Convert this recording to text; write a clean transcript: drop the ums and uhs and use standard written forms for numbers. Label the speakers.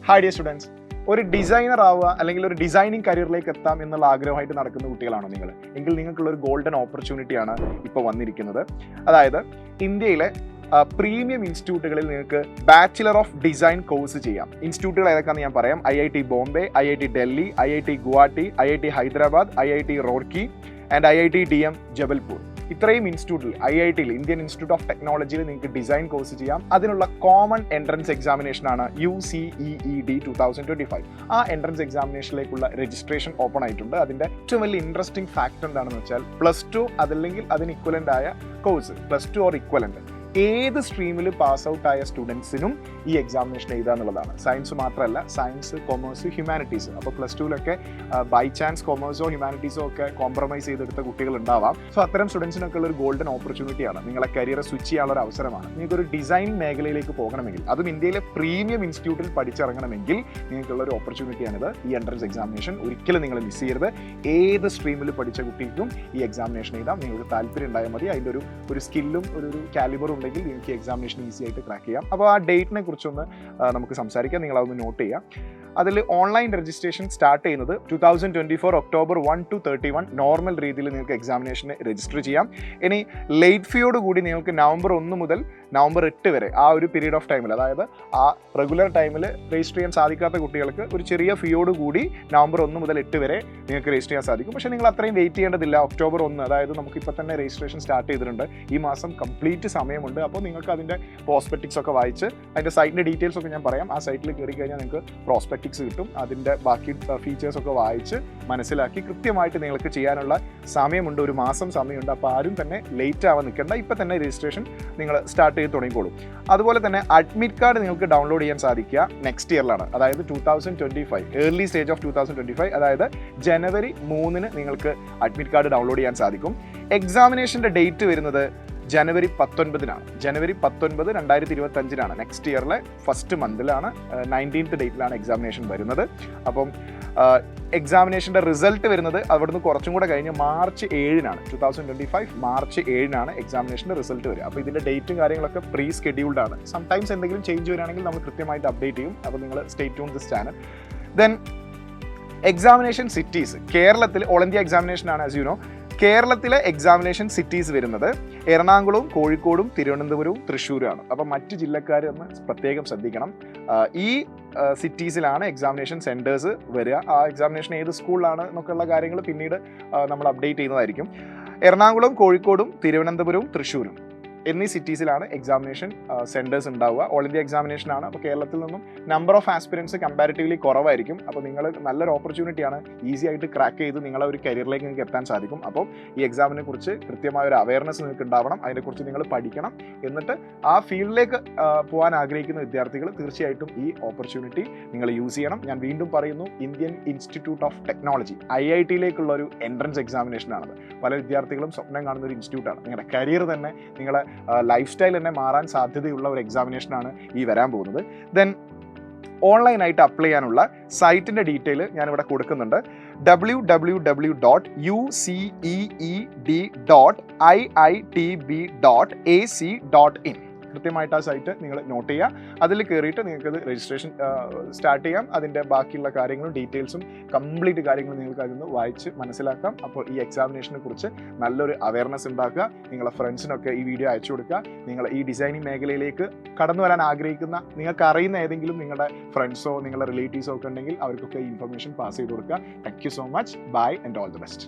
Speaker 1: Hi dear students, ഒരു designer ആവുക അല്ലെങ്കിൽ ഒരു ഡിസൈനിങ് കരിയറിലേക്ക് എത്താം എന്നുള്ള ആഗ്രഹമായിട്ട് നടക്കുന്ന കുട്ടികളാണോ നിങ്ങൾ? എങ്കിൽ നിങ്ങൾക്കുള്ള ഒരു ഗോൾഡൻ ഓപ്പർച്യൂണിറ്റിയാണ് ഇപ്പോൾ വന്നിരിക്കുന്നത്. അതായത് ഇന്ത്യയിലെ പ്രീമിയം ഇൻസ്റ്റിറ്റ്യൂട്ടുകളിൽ നിങ്ങൾക്ക് ബാച്ചിലർ ഓഫ് ഡിസൈൻ കോഴ്സ് ചെയ്യാം. ഇൻസ്റ്റിറ്റ്യൂട്ടുകൾ ഏതൊക്കെയാണെന്ന് ഞാൻ പറയാം. IIT Bombay, IIT Delhi, IIT Guwahati, IIT Hyderabad, IIT Roorkee and IIT DM Jabalpur. ഇത്രയും ഇൻസ്റ്റിറ്റ്യൂട്ടിൽ IITയിൽ ഇന്ത്യൻ ഇൻസ്റ്റിറ്റ്യൂട്ട് ഓഫ് ടെക്നോളജിയിൽ നിങ്ങൾക്ക് ഡിസൈൻ കോഴ്സ് ചെയ്യാം. അതിനുള്ള കോമൺ എൻട്രൻസ് എക്സാമിനേഷനാണ് UCEED 2025. ആ എൻട്രൻസ് എക്സാമിനേഷനിലേക്കുള്ള രജിസ്ട്രേഷൻ ഓപ്പൺ ആയിട്ടുണ്ട്. അതിൻ്റെ ഏറ്റവും വലിയ ഇൻട്രസ്റ്റിംഗ് ഫാക്ടർ എന്താണെന്ന് വെച്ചാൽ +2 അതല്ലെങ്കിൽ അതിന് ഇക്വലൻ്റ് ആയ കോഴ്സ്, +2 ഓർ ഇക്വലൻ്റ് ഏത് സ്ട്രീമിൽ പാസ് ഔട്ട് ആയ സ്റ്റുഡൻസിനും ഈ എക്സാമിനേഷൻ എഴുതാന്നുള്ളതാണ്. സയൻസ് മാത്രമല്ല, സയൻസ്, കൊമേഴ്സ്, ഹ്യൂമാനിറ്റീസ്. അപ്പോൾ +2ലൊക്കെ ബൈ ചാൻസ് കൊമേഴ്സോ ഹ്യൂമാനിറ്റീസോ ഒക്കെ കോംപ്രമൈസ് ചെയ്തെടുത്ത കുട്ടികൾ ഉണ്ടാവാം. സോ അത്തരം സ്റ്റുഡൻസിനൊക്കെ ഉള്ള ഒരു ഗോൾഡൻ ഓപ്പർച്യൂണിറ്റിയാണ്. നിങ്ങളെ കരിയർ സ്വിച്ച് ചെയ്യാനുള്ള ഒരു അവസരമാണ്. നിങ്ങൾക്കൊരു ഡിസൈൻ മേഖലയിലേക്ക് പോകണമെങ്കിൽ, അതും ഇന്ത്യയിലെ പ്രീമിയം ഇൻസ്റ്റിറ്റ്യൂട്ടിൽ പഠിച്ചിറങ്ങണമെങ്കിൽ നിങ്ങൾക്കുള്ള ഒരു ഓപ്പർച്യൂണിറ്റിയാണിത്. ഈ എൻട്രൻസ് എക്സാമിനേഷൻ ഒരിക്കലും നിങ്ങൾ മിസ് ചെയ്യരുത്. ഏത് സ്ട്രീമിൽ പഠിച്ച കുട്ടിക്കും ഈ എക്സാമിനേഷൻ എഴുതാം. നിങ്ങൾക്ക് താല്പര്യം ഉണ്ടായാൽ മതി. അതിൻ്റെ ഒരു സ്കില്ലും ഒരു കാലിബറും ഉണ്ടെങ്കിൽ നിങ്ങൾക്ക് എക്സാമിനേഷൻ ഈസി ആയിട്ട് ക്രാക്ക് ചെയ്യാം. അപ്പോൾ ആ ഡേറ്റിനെ കുറിച്ചൊന്ന് നമുക്ക് സംസാരിക്കാം. നിങ്ങൾ അതൊന്ന് നോട്ട് ചെയ്യാം. അതിൽ ഓൺലൈൻ രജിസ്ട്രേഷൻ സ്റ്റാർട്ട് ചെയ്യുന്നത് 2024 October 1 to 31 നോർമൽ രീതിയിൽ നിങ്ങൾക്ക് എക്സാമിനേഷന് രജിസ്റ്റർ ചെയ്യാം. ഇനി ലേറ്റ് ഫീയോട് കൂടി നിങ്ങൾക്ക് November 1 മുതൽ November 8 വരെ ആ ഒരു പീരീഡ് ഓഫ് ടൈമിൽ, അതായത് ആ റെഗുലർ ടൈമിൽ രജിസ്റ്റർ ചെയ്യാൻ സാധിക്കാത്ത കുട്ടികൾക്ക് ഒരു ചെറിയ ഫീയോട് കൂടി November 1 മുതൽ 8 വരെ നിങ്ങൾക്ക് രജിസ്റ്റർ ചെയ്യാൻ സാധിക്കും. പക്ഷേ നിങ്ങൾ അത്രയും വെയിറ്റ് ചെയ്യേണ്ടതില്ല. October 1, അതായത് നമുക്കിപ്പോൾ തന്നെ രജിസ്ട്രേഷൻ സ്റ്റാർട്ട് ചെയ്തിട്ടുണ്ട്. ഈ മാസം കംപ്ലീറ്റ് സമയമുണ്ട്. അപ്പോൾ നിങ്ങൾക്ക് അതിൻ്റെ പ്രോസ്പെക്ടിക്സ് ഒക്കെ വായിച്ച്, അതിൻ്റെ സൈറ്റിൻ്റെ ഡീറ്റെയിൽസ് ഒക്കെ ഞാൻ പറയാം. ആ സൈറ്റിൽ കയറി കഴിഞ്ഞാൽ നിങ്ങൾക്ക് പ്രോസ്പെക്ടിക്സ് കിട്ടും. അതിൻ്റെ ബാക്കി ഫീച്ചേഴ്സ് ഒക്കെ വായിച്ച് മനസ്സിലാക്കി കൃത്യമായിട്ട് നിങ്ങൾക്ക് ചെയ്യാനുള്ള സമയമുണ്ട്. ഒരു മാസം സമയമുണ്ട്. അപ്പോൾ ആരും തന്നെ ലേറ്റ് ആവാൻ നിൽക്കേണ്ട. ഇപ്പം തന്നെ രജിസ്ട്രേഷൻ നിങ്ങൾ സ്റ്റാർട്ട് ചെയ്ത് തുടങ്ങിക്കോളും. അതുപോലെ തന്നെ അഡ്മിറ്റ് കാർഡ് നിങ്ങൾക്ക് ഡൗൺലോഡ് ചെയ്യാൻ സാധിക്കുക നെക്സ്റ്റ് ഇയറിലാണ്, അതായത് 2025, ഏർലി സ്റ്റേജ് ഓഫ് 2025, അതായത് January 3 നിങ്ങൾക്ക് അഡ്മിറ്റ് കാർഡ് ഡൗൺലോഡ് ചെയ്യാൻ സാധിക്കും. എക്സാമിനേഷൻ്റെ ഡേറ്റ് വരുന്നത് January 19 January 19, 2025 നെക്സ്റ്റ് ഇയറിലെ ഫസ്റ്റ് മന്തിലാണ്, 19th ഡേറ്റിലാണ് എക്സാമിനേഷൻ വരുന്നത്. അപ്പം എക്സാമിനേഷൻ്റെ റിസൾട്ട് വരുന്നത് അവിടുന്ന് കുറച്ചും കൂടെ കഴിഞ്ഞ് March 7, 2025 March 7 എക്സാമിനേഷൻ്റെ റിസൾട്ട് വരിക. അപ്പോൾ ഇതിൻ്റെ ഡേറ്റും കാര്യങ്ങളൊക്കെ പ്രീ സ്കെഡ്യൂൾഡ് ആണ്. സംടൈംസ് എന്തെങ്കിലും ചേഞ്ച് വരികയാണെങ്കിൽ നമ്മൾ കൃത്യമായിട്ട് അപ്ഡേറ്റ് ചെയ്യും. അപ്പോൾ നിങ്ങൾ stay tune this channel. Then examination cities. കേരളത്തിൽ ഓൾ ഇന്ത്യ എക്സാമിനേഷനാണ്, ആസ് യു നോ. കേരളത്തിലെ എക്സാമിനേഷൻ സിറ്റീസ് വരുന്നത് എറണാകുളവും കോഴിക്കോടും തിരുവനന്തപുരവും തൃശ്ശൂരുമാണ്. അപ്പം മറ്റ് ജില്ലക്കാരൊന്ന് പ്രത്യേകം ശ്രദ്ധിക്കണം. ഈ സിറ്റീസിലാണ് എക്സാമിനേഷൻ സെൻറ്റേഴ്സ് വരിക. ആ എക്സാമിനേഷൻ ഏത് സ്കൂളിലാണ് എന്നൊക്കെയുള്ള കാര്യങ്ങൾ പിന്നീട് നമ്മൾ അപ്ഡേറ്റ് ചെയ്യുന്നതായിരിക്കും. എറണാകുളം, കോഴിക്കോടും തിരുവനന്തപുരവും തൃശ്ശൂരും എന്നീ സിറ്റീസിലാണ് എക്സാമിനേഷൻ സെൻറ്റേഴ്സ് ഉണ്ടാവുക. ഓൾ ഇന്ത്യ എക്സാമിനേഷനാണ്. അപ്പോൾ കേരളത്തിൽ നിന്നും നമ്പർ ഓഫ് ആസ്പിരൻസ് കമ്പാരിറ്റീവ്ലി കുറവായിരിക്കും. അപ്പോൾ നിങ്ങൾ നല്ലൊരു ഓപ്പർച്യൂണിറ്റിയാണ്. ഈസി ആയിട്ട് ക്രാക്ക് ചെയ്ത് നിങ്ങളെ ഒരു കരിയറിലേക്ക് നിങ്ങൾക്ക് എത്താൻ സാധിക്കും. അപ്പോൾ ഈ എക്സാമിനെ കുറിച്ച് കൃത്യമായ ഒരു അവയർനെസ് നിങ്ങൾക്ക് ഉണ്ടാവണം. അതിനെക്കുറിച്ച് നിങ്ങൾ പഠിക്കണം. എന്നിട്ട് ആ ഫീൽഡിലേക്ക് പോകാൻ ആഗ്രഹിക്കുന്ന വിദ്യാർത്ഥികൾ തീർച്ചയായിട്ടും ഈ ഓപ്പർച്യൂണിറ്റി നിങ്ങൾ യൂസ് ചെയ്യണം. ഞാൻ വീണ്ടും പറയുന്നു, ഇന്ത്യൻ ഇൻസ്റ്റിറ്റ്യൂട്ട് ഓഫ് ടെക്നോളജി IITയിലേക്കുള്ള ഒരു എൻട്രൻസ് എക്സാമിനേഷനാണത്. പല വിദ്യാർത്ഥികളും സ്വപ്നം കാണുന്ന ഒരു ഇൻസ്റ്റിറ്റ്യൂട്ടാണ്. നിങ്ങളുടെ കരിയർ തന്നെ, നിങ്ങളെ ലൈഫ് സ്റ്റൈൽ തന്നെ മാറാൻ സാധ്യതയുള്ള ഒരു എക്സാമിനേഷനാണ് ഈ വരാൻ പോകുന്നത്. ദെൻ ഓൺലൈനായിട്ട് അപ്ലൈ ചെയ്യാനുള്ള സൈറ്റിൻ്റെ ഡീറ്റെയിൽ ഞാനിവിടെ കൊടുക്കുന്നുണ്ട്. www.uceed.iitb.ac.in. കൃത്യമായിട്ട് ആ സൈറ്റ് നിങ്ങൾ നോട്ട് ചെയ്യുക. അതിൽ കയറിയിട്ട് നിങ്ങൾക്കത് രജിസ്ട്രേഷൻ സ്റ്റാർട്ട് ചെയ്യാം. അതിൻ്റെ ബാക്കിയുള്ള കാര്യങ്ങളും ഡീറ്റെയിൽസും കംപ്ലീറ്റ് കാര്യങ്ങളും നിങ്ങൾക്ക് അതിൽ നിന്ന് വായിച്ച് മനസ്സിലാക്കാം. അപ്പോൾ ഈ എക്സാമിനേഷനെ കുറിച്ച് നല്ലൊരു അവയർനെസ് ഉണ്ടാക്കുക. നിങ്ങളെ ഫ്രണ്ട്സിനൊക്കെ ഈ വീഡിയോ അയച്ചു കൊടുക്കുക. നിങ്ങൾ ഈ ഡിസൈനിങ് മേഖലയിലേക്ക് കടന്നു വരാൻ ആഗ്രഹിക്കുന്ന, നിങ്ങൾക്ക് അറിയുന്ന ഏതെങ്കിലും നിങ്ങളുടെ ഫ്രണ്ട്സോ നിങ്ങളുടെ റിലേറ്റീവ്സോ ഒക്കെ ഉണ്ടെങ്കിൽ അവർക്കൊക്കെ ഈ ഇൻഫർമേഷൻ പാസ് ചെയ്ത് കൊടുക്കുക. Thank you so much. Bye and all the best.